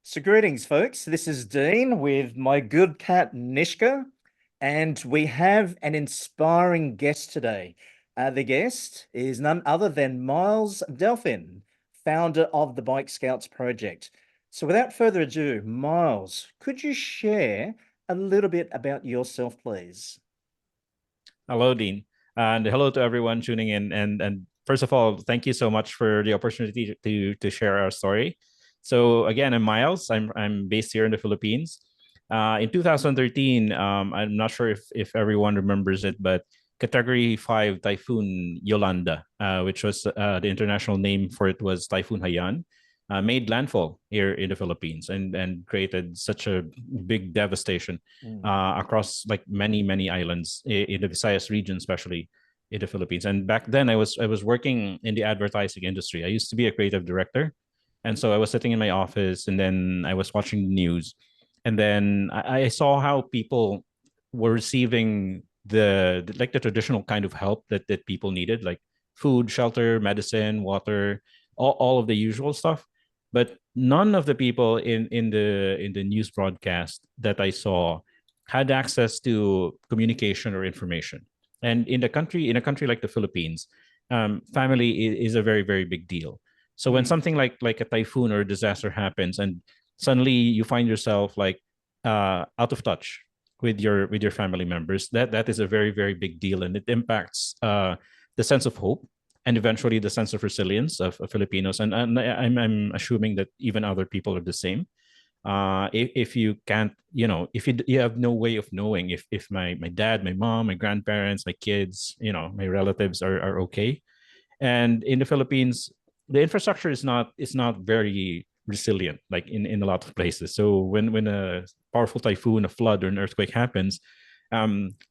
So, greetings, folks. This is Dean with my good cat Nishka, and we have an inspiring guest today. The guest is none other than Myles Delfin, founder of the Bike Scouts Project. So, without further ado, Myles, could you share a little bit about yourself, please? Hello, Dean, and hello to everyone tuning in. And first of all, thank you so much for the opportunity to share our story. So again, I'm Miles. I'm based here in the Philippines. In 2013, I'm not sure if everyone remembers it, but Category 5 Typhoon Yolanda, which was the international name for it was Typhoon Haiyan, made landfall here in the Philippines and created such a big devastation Mm. across like many islands in the Visayas region, especially in the Philippines. And back then, I was working in the advertising industry. I used to be a creative director, and so I was sitting in my office, and then I was watching the news, and then I saw how people were receiving like the traditional kind of help that people needed, like food, shelter, medicine, water, all of the usual stuff. But none of the people in the news broadcast that I saw had access to communication or information. And in a country like the Philippines, family is a very big deal. So when Mm. something like a typhoon or a disaster happens, and suddenly you find yourself like out of touch with your family members, that is a very big deal, and it impacts the sense of hope and eventually the sense of resilience of Filipinos. And I'm assuming that even other people are the same. If you can't, if you have no way of knowing if my dad, my mom, my grandparents, my kids, my relatives are okay. And in the Philippines, the infrastructure is not very resilient, like in a lot of places. So when a powerful typhoon, a flood, or an earthquake happens, a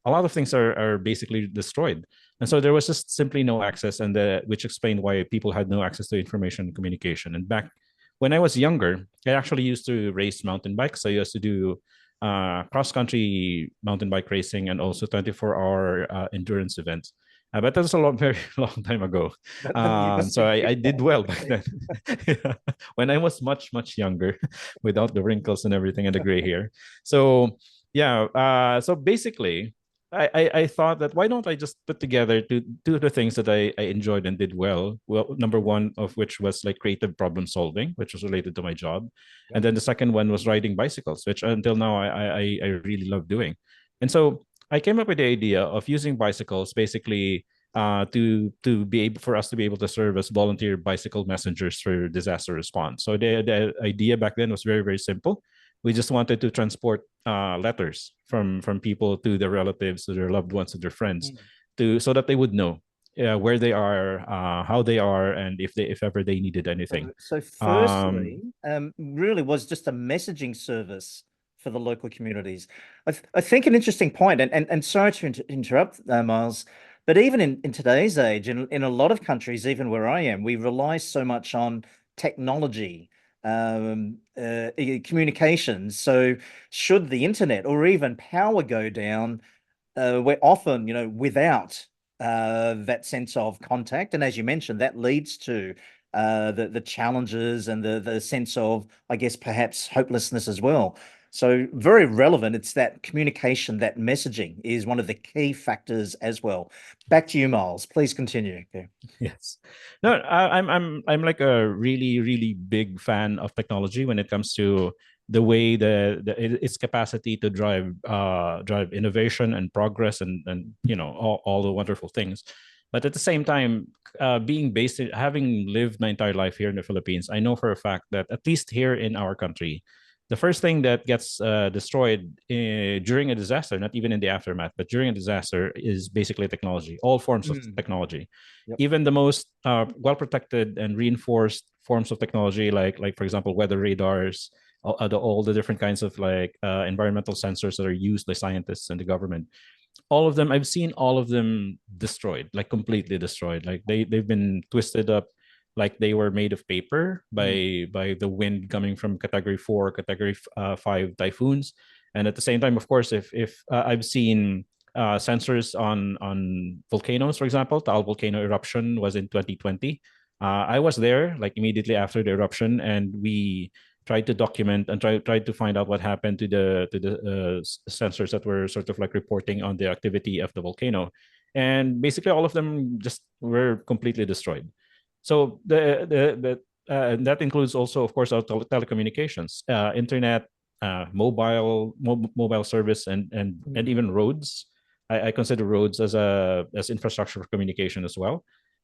lot of things are basically destroyed. And so there was just simply no access, and which explained why people had no access to information and communication. And back when I was younger, I actually used to race mountain bikes. I used to do cross country mountain bike racing and also 24-hour endurance events. But that was a long, very long time ago. You must So be I fit did then. well back then. Yeah. When I was much younger, without the wrinkles and everything and the gray hair. So yeah, so basically, I thought that why don't I just put together two of the things that I enjoyed and did well. Well, number one of which was like creative problem solving, which was related to my job, and Yep. then the second one was riding bicycles, which until now I really love doing. And so I came up with the idea of using bicycles basically to be able for us to be able to serve as volunteer bicycle messengers for disaster response. So the idea back then was very simple. We just wanted to transport letters from people to their relatives, to their loved ones, to their friends, Mm. to so that they would know where they are, how they are, and if ever they needed anything. So Um, firstly, really was just a messaging service for the local communities. I think an interesting point, and sorry to interrupt, Miles, but even in today's age, in a lot of countries, even where I am, we rely so much on technology, communications. So should the internet or even power go down, we're often, without that sense of contact. And as you mentioned, that leads to the challenges and the sense of, I guess, perhaps hopelessness as well. So very relevant. It's that communication, that messaging is one of the key factors as well. Back to you, Miles. Please continue. Okay. Yes. No, I'm like a really big fan of technology when it comes to the way its capacity to drive innovation and progress and all the wonderful things. But at the same time, having lived my entire life here in the Philippines, I know for a fact that at least here in our country, the first thing that gets destroyed during a disaster, not even in the aftermath, but during a disaster, is basically technology, all forms of Mm. technology, Yep. even the most well protected and reinforced forms of technology, like for example weather radars, all the different kinds of like environmental sensors that are used by scientists and the government. All of them, I've seen all of them destroyed, like completely destroyed. Like they've been twisted up, like they were made of paper Mm. by the wind coming from Category 4, Category 5 typhoons. And at the same time, of course, if I've seen sensors on volcanoes, for example. Taal volcano eruption was in 2020. I was there like immediately after the eruption, and tried to document and tried to find out what happened to the sensors that were sort of like reporting on the activity of the volcano, and basically all of them just were completely destroyed. So and that includes also, of course, our telecommunications, internet, mobile service, and Mm. even roads. I consider roads as infrastructure for communication as well.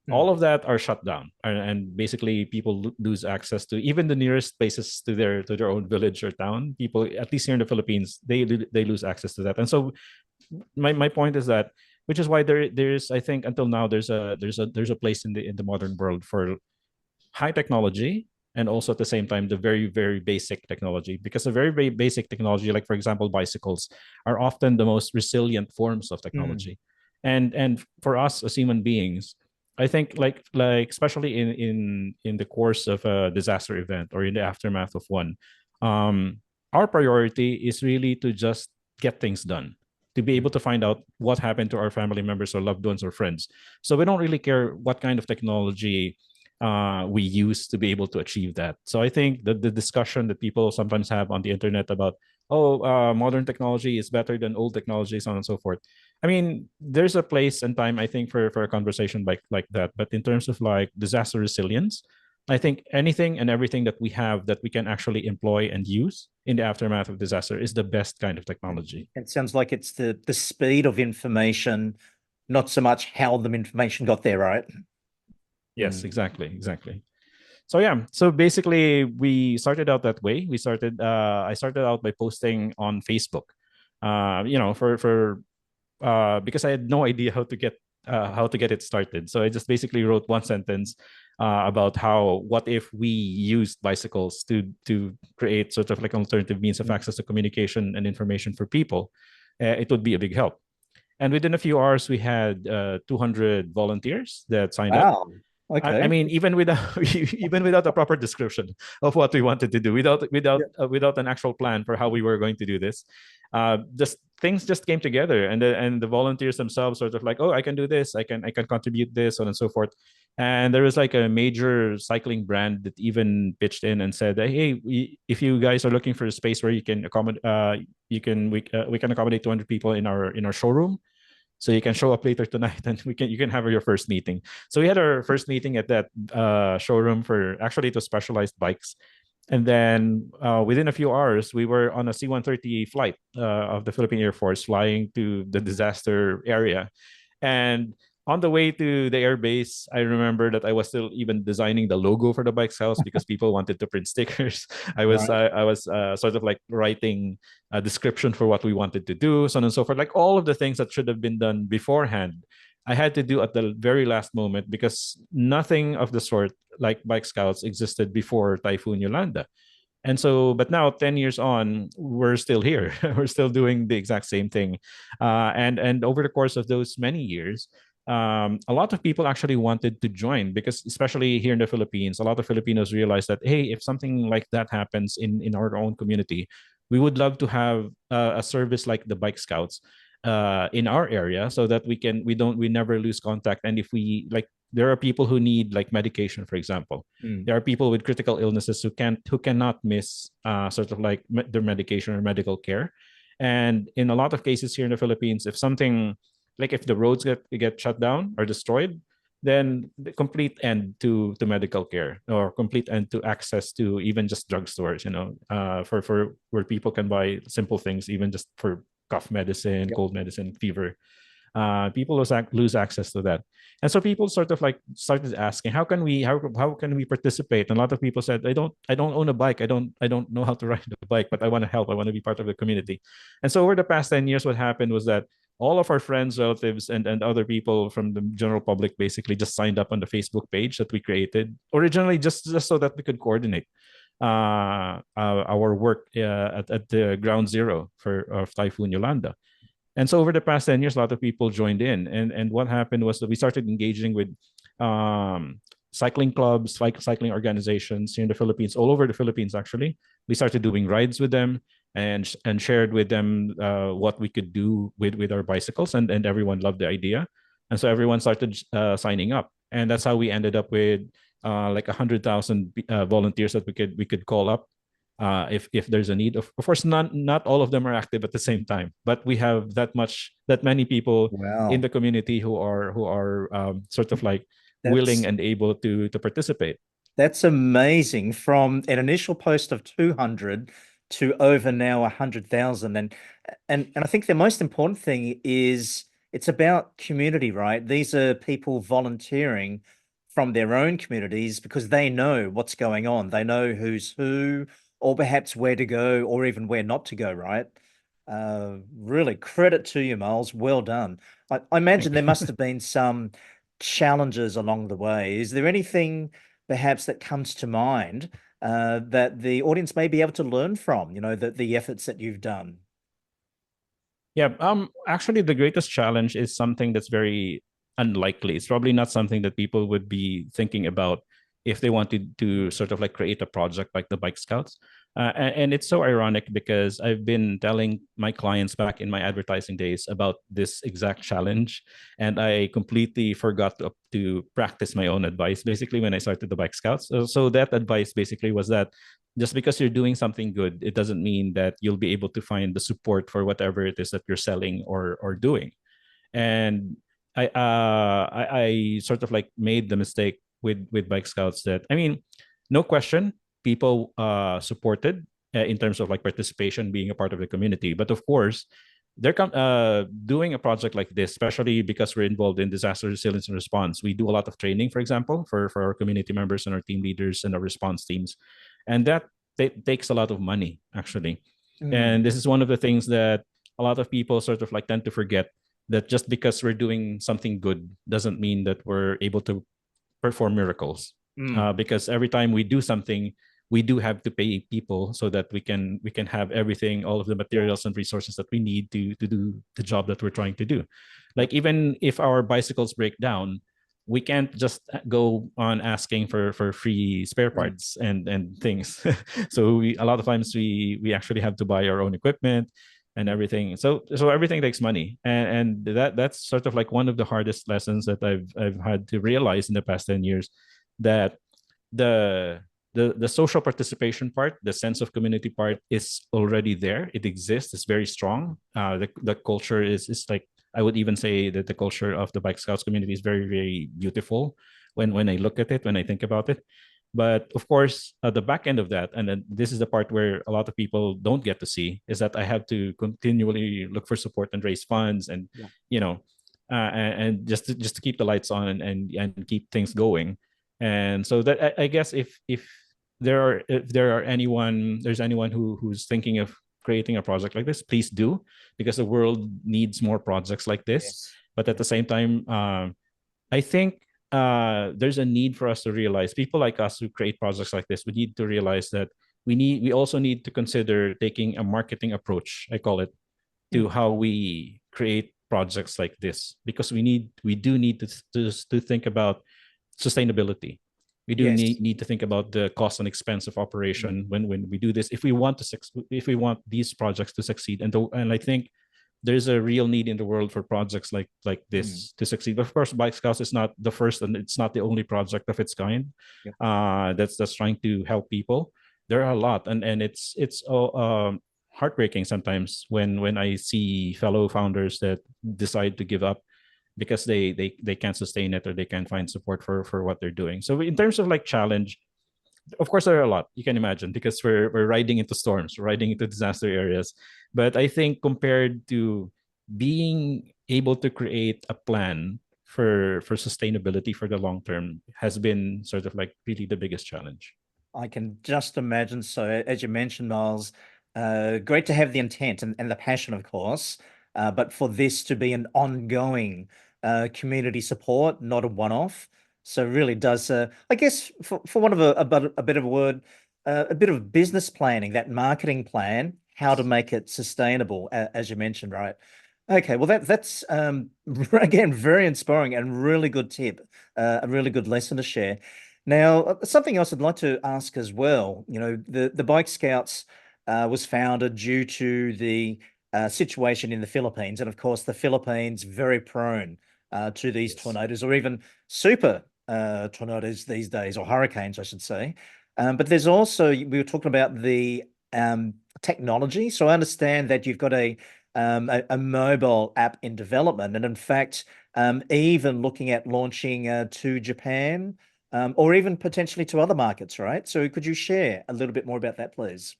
All Mm. of that are shut down, and basically people lose access to even the nearest places to their own village or town. People, at least here in the Philippines, they lose access to that. And so my point is that, which is why there's, I think, until now, there's a place in the modern world for high technology, and also at the same time the very very basic technology, because the very basic technology, like for example bicycles, are often the most resilient forms of Mm. technology. And for us as human beings, I think, like especially in the course of a disaster event or in the aftermath of one, um our priority is really to just get things done, to be able Mm. to find out what happened to our family members or loved ones or friends. So we don't really care what kind of technology we use to be able to achieve that. So I think that the discussion that people sometimes have on the internet about, oh, modern technology is better than old technology, so on and so forth. I mean, there's a place and time, I think, for a conversation like that. But in terms of like disaster resilience, I think anything and everything that we have that we can actually employ and use in the aftermath of disaster is the best kind of technology. It sounds like it's the speed of information, not so much how the information got there, right? Yes, Mm. exactly. So yeah, so basically we started out that way. I started out by posting on Facebook, for because I had no idea how to get it started. So I just basically wrote one sentence about how, what if we used bicycles to create sort of like an alternative means of Mm. access to communication and information for people. It would be a big help. And within a few hours, we had 200 volunteers that signed up. Wow. I Okay. mean, even without even without a proper description of what we wanted to do, Yeah. without an actual plan for how we were going to do this, just things just came together, and the volunteers themselves sort of like, oh, I can do this, I can contribute this, so on and so forth. And there was like a major cycling brand that even pitched in and said, hey, if you guys are looking for a space where you can accommodate, we can accommodate 200 people in our showroom, so you can show up later tonight and you can have your first meeting. So we had our first meeting at that showroom. For actually, it was specialized bikes. And then within a few hours, we were on a C-130 flight of the Philippine Air Force, flying to the disaster area. And on the way to the airbase, I remember that I was still even designing the logo for the bike's house because people wanted to print stickers. Right. I was sort of like writing a description for what we wanted to do, so on and so forth. Like all of the things that should have been done beforehand, I had to do at the very last moment, because nothing of the sort like Bike Scouts existed before Typhoon Yolanda. And so, but now 10 years on, we're still here. We're still doing the exact same thing. And over the course of those many years, a lot of people actually wanted to join, because especially here in the Philippines, a lot of Filipinos realized that, hey, if something like that happens in our own community, we would love to have a service like the Bike Scouts in our area, so that we never lose contact. And if we like, there are people who need like medication, for example. Mm. There are people with critical illnesses who cannot miss sort of like their medication or medical care. And in a lot of cases here in the Philippines, if something, like if the roads get shut down or destroyed, then the complete end to medical care, or complete end to access to even just drugstores, for where people can buy simple things, even just for cough medicine, Yep. cold medicine, fever. People lose access to that. And so people sort of like started asking, how can we participate? And a lot of people said, I don't own a bike, I don't know how to ride a bike, but I want to help, I want to be part of the community. And so over the past 10 years, what happened was that all of our friends, relatives, and other people from the general public basically just signed up on the Facebook page that we created originally, just so that we could coordinate our work at the ground zero of Typhoon Yolanda. And so over the past 10 years, a lot of people joined in. And what happened was that we started engaging with um, cycling clubs, cycling organizations here in the Philippines, all over the Philippines, actually. We started doing rides with them, and shared with them what we could do with our bicycles. And everyone loved the idea. And so everyone started signing up. And that's how we ended up with like 100,000 volunteers that we could call up if there's a need. Of course, not all of them are active at the same time, but we have that many people in Wow. the community who are sort of like willing That's and able to participate. That's amazing. From an initial post of 200 to over now 100,000. And I think the most important thing is it's about community, right? These are people volunteering from their own communities because they know what's going on. They know who's who, or perhaps where to go, or even where not to go, right? Really credit to you, Miles. Well done. I imagine Thank there you. must have been some challenges along the way. Is there anything perhaps that comes to mind that the audience may be able to learn from, the efforts that you've done? Yeah, actually the greatest challenge is something that's very unlikely. It's probably not something that people would be thinking about if they wanted to sort of like create a project like the Bike Scouts. And it's so ironic because I've been telling my clients back in my advertising days about this exact challenge, and I completely forgot to practice my own advice basically when I started the Bike Scouts. So that advice basically was that just because you're doing something good, it doesn't mean that you'll be able to find the support for whatever it is that you're selling or doing. And I sort of like made the mistake with Bike Scouts that, I mean, no question, people supported in terms of like participation, being a part of the community. But of course, they're doing a project like this, especially because we're involved in disaster resilience and response. We do a lot of training, for example, for our community members and our team leaders and our response teams, and that takes a lot of money actually. Mm, And this is one of the things that a lot of people sort of like tend to forget, that just because we're doing something good doesn't mean that we're able to perform miracles. mm, Because every time we do something, we do have to pay people so that we can have everything, all of the yeah, materials and resources that we need to do the job that we're trying to do. yep, Like even if our bicycles break down, we can't just go on asking for free spare mm, parts and things. So a lot of times we actually have to buy our own equipment and yep, everything. So everything takes money, and that's sort of like one of the hardest lessons that I've had to realize in the past 10 years, that the the social participation part, the sense of community part, is already there. It exists. It's very strong. The culture is like, I would even say that the culture of the Bike Scouts community is very very beautiful when I look at it, when I think about it. But of course, the back end of that, and then this is the part where a lot of people don't get to see, is that I have to continually look for support and raise funds, and yeah, you know, and just to keep the lights on and keep things going. And so that I guess if there's anyone who's thinking of creating a project like this, please do, because the world needs more projects like this. yes, But at yeah, the same time, I think there's a need for us to realize, people like us who create projects like this, we need to realize that we also need to consider taking a marketing approach, I call it, to mm, how we create projects like this, because we do need to think about sustainability. We do yes, need to think about the cost and expense of mm, operation when we do this, if we want if we want these projects to succeed. And I think there's a real need in the world for projects like mm, this to succeed. But of course, Bike Scouts is not the first, and it's not the only project of its kind yep, that's trying to help people. There are a lot, and it's heartbreaking sometimes when I see fellow founders that decide to give up because they can't sustain it, or they can't find support for what they're doing. So in terms of like challenge, of course there are a lot, you can imagine, because we're riding into storms, we're riding into disaster areas. But I think compared to being able to create a plan for sustainability for the long term, has been sort of like really the biggest challenge. I can just imagine. So, as you mentioned, Miles, great to have the intent and the passion, of course, but for this to be an ongoing community support, not a one-off. So, really does, I guess, for one of a bit of a word, a bit of business planning, that marketing plan, how to make it sustainable, as you mentioned, right? Okay, well that's again very inspiring and really good tip, a really good lesson to share. Now, something else I'd like to ask as well, the Bike Scouts was founded due to the situation in the Philippines. And of course, the Philippines very prone to these Yes. tornadoes, or even super tornadoes these days, or hurricanes, I should say. But there's also, we were talking about the technology. So I understand that you've got a mobile app in development, and in fact, even looking at launching to Japan, or even potentially to other markets, right? So could you share a little bit more about that, please?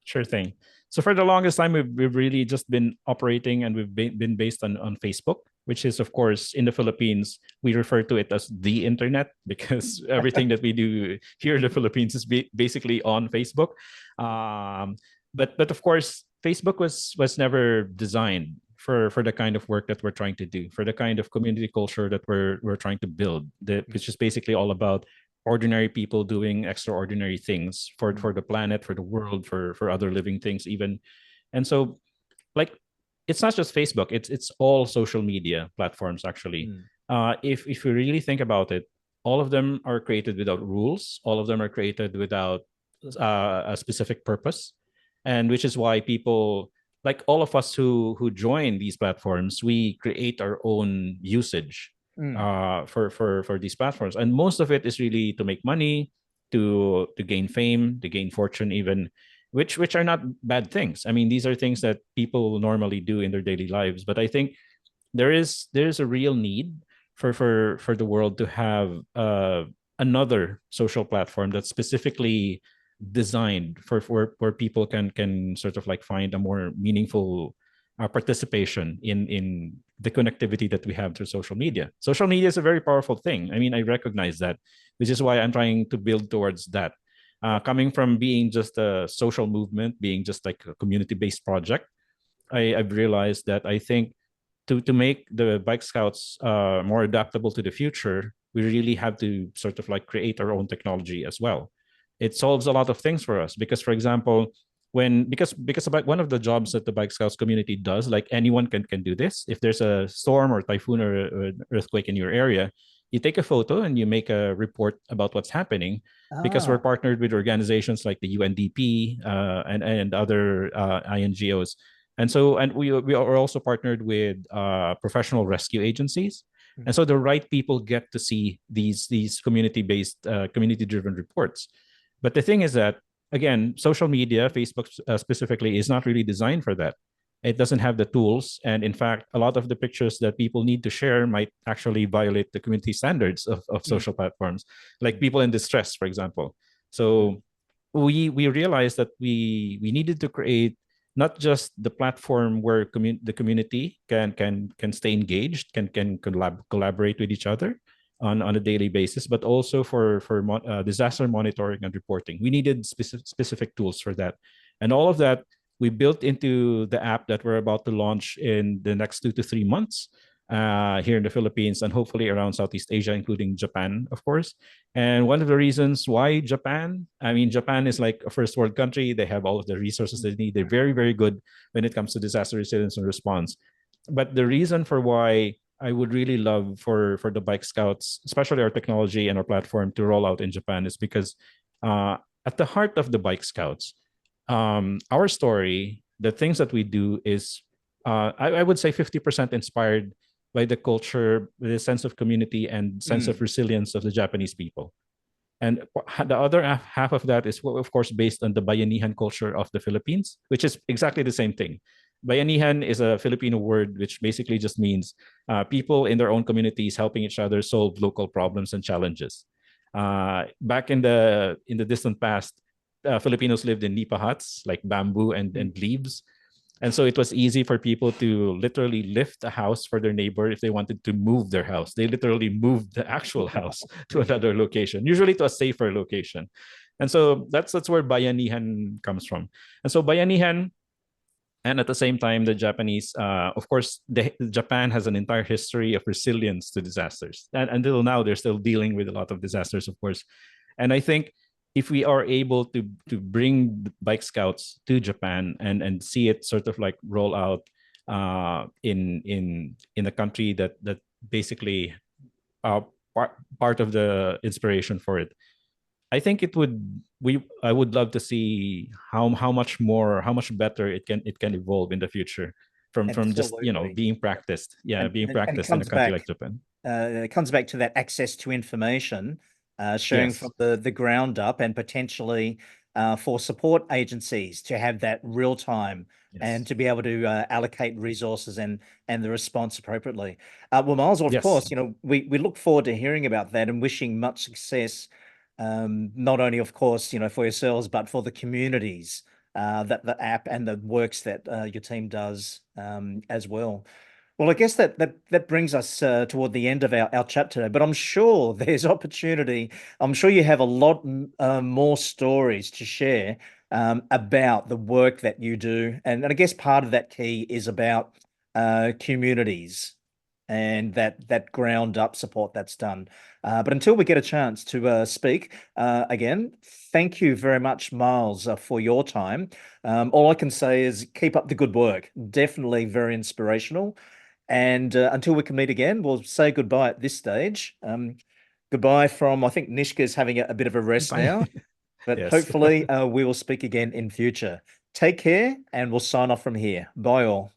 Sure thing. So for the longest time, we've really just been operating and been based on Facebook, which is, of course, in the Philippines, we refer to it as the internet because everything that we do here in the Philippines is basically on Facebook. Um, but of course, Facebook was never designed for the kind of work that we're trying to do, for the kind of community culture that we're trying to build, which is basically all about ordinary people doing extraordinary things Mm, for the planet, for the world, for other living things even. And so, like, it's not just Facebook, it's all social media platforms actually. mm, If we really think about it, all of them are created without rules, all of them are created without a specific purpose, and which is why people, like all of us who join these platforms, we create our own usage mm, for these platforms, and most of it is really to make money, to gain fame, to gain fortune, even, which are not bad things. I mean, these are things that people normally do in their daily lives. But I think there's a real need for the world to have another social platform that's specifically designed for where people can sort of like find a more meaningful participation in the connectivity that we have through social media. Social media is a very powerful thing. I mean, I recognize that, which is why I'm trying to build towards that. yeah. Coming from being just a social movement, being just like a community-based project, I've realized that I think to make the bike scouts more adaptable to the future, we really have to sort of like create our own technology as well. It solves a lot of things for us because, for example, because about one of the jobs that the bike scouts community does, like anyone can do this. If there's a storm or typhoon or an earthquake in your area, you take a photo and you make a report about what's happening. Because we're Ah, partnered with organizations like the UNDP and other INGOs, and so, and we are also partnered with professional rescue agencies, mm, and so the right people get to see these community based, community driven reports. But the thing is that, again, social media, Facebook specifically, is not really designed for that. It doesn't have the tools, and in fact, a lot of the pictures that people need to share might actually violate the community standards of mm, social platforms, like mm, people in distress, for example. mm, So we realized that we needed to create not just the platform where the community can stay engaged, can collaborate with each other on a daily basis, but also for disaster monitoring and reporting. We needed specific tools for that, and all of that we built into the app that we're about to launch in the next 2 to 3 months here in the Philippines and hopefully around Southeast Asia, including Japan, of course. And one of the reasons why Japan, I mean, Japan is like a first world country. They have all of the resources mm, they need. They're very, very good when it comes to disaster resilience and response. But the reason for why I would really love for the bike scouts, especially our technology and our platform, to roll out in Japan is because uh, at the heart of the bike scouts, our story, the things that we do is, I would say 50% inspired by the culture, the sense of community and sense of mm, resilience of the Japanese people. And the other half of that is, well, of course, based on the Bayanihan culture of the Philippines, which is exactly the same thing. Bayanihan is a Filipino word which basically just means people in their own communities helping each other solve local problems and challenges. Back in the distant past, Filipinos lived in nipa huts, like bamboo mm. and leaves, and so it was easy for people to literally lift a house for their neighbor if they wanted to move their house. They literally moved the actual house to another location, usually to a safer location. And so that's where bayanihan comes from. And so bayanihan, and at the same time, the Japanese, of course, Japan has an entire history of resilience to disasters. And until now, they're still dealing with a lot of disasters, of course. And I think if we are able to bring bike scouts to Japan and see it sort of like roll out in a country that basically uh, part of the inspiration for it, I think it would we I would love to see how much better it can evolve in the future from just Absolutely. being practiced, yeah, being And practiced in a country like Japan. it comes back to that access to information, sharing Yes. from the ground up, and potentially for support agencies to have that real time and Yes. to be able to allocate resources and the response appropriately. Well, Miles, of Yes. course, we look forward to hearing about that and wishing much success, not only, of course, for yourselves, but for the communities that the app and the works that your team does as well. Well, I guess that brings us toward the end of our chat today, but I'm sure there's opportunity. I'm sure you have a lot more stories to share about the work that you do. And I guess part of that key is about communities and that ground up support that's done. But until we get a chance to speak again, thank you very much, Miles, for your time. All I can say is keep up the good work. Definitely very inspirational. And until we can meet again, we'll say goodbye at this stage. Goodbye from, I think Nishka's having a bit of a rest Bye. now, but Yes. hopefully we will speak again in future. Take care, and we'll sign off from here. Bye all.